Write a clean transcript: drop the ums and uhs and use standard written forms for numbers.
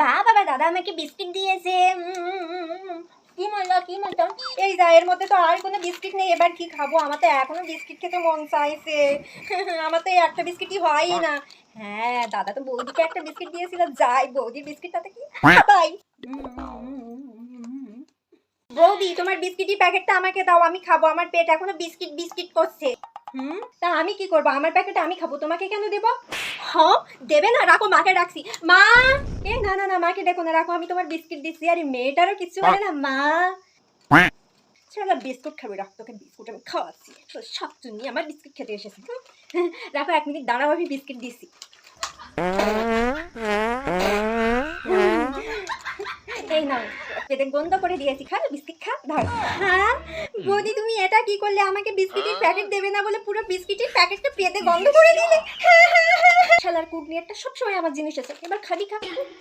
বাবা দাদা আমাকে বিস্কিট দিয়েছে। কি মজা কি মজা। এই যা, এর মধ্যে তো আর কোনো বিস্কিট নেই, এবার কি খাবো? আমার তো এখনো বিস্কিট খেতে মন চাইছে। আমার তো এই একটা বিস্কিটই হয়ই না। হ্যাঁ, দাদা তো বৌদিকে একটা বিস্কিট দিয়েছিল, যাই বৌদির বিস্কিটটাতে কি খাবাই। বৌদি, তোমার বিস্কিটের প্যাকেটটা আমাকে দাও, আমি খাবো। আমার পেট এখনো বিস্কিট বিস্কিট করছে। তা আমি কি করবো? আমার প্যাকেট আমি খাবো, তোমাকে কেন দেবো? হ্যাঁ, দেবে না? রাখো, মাকে ডাকছি। মা! না না না, মাকে দেখো না, রাখো, আমি তোমার বিস্কিট দিচ্ছি। আরে মেয়েটারও কিচ্ছু বলে না। মা! চলো বিস্কুট খাবি, রাখ, তোকে বিস্কুট আমি খাওয়াচ্ছি। সব তুমি আমার বিস্কুট খেতে এসেছি। রাখো, 1 মিনিট দাঁড়াও, আমি বিস্কিট দিচ্ছি। এই নাও, পেটে গন্ধ করে দিয়েছি, খা বিস্কিট খা, ধর। হ্যাঁ বৌদি, তুমি এটা কি করলে? আমাকে বিস্কিটের প্যাকেট দেবে না বলে পুরো বিস্কিটের প্যাকেটটা পেটে গন্ধ করে দিলে। শালার কুটনি একটা, সবসময় আমার জিনিস আছে, এবার খাবি খা।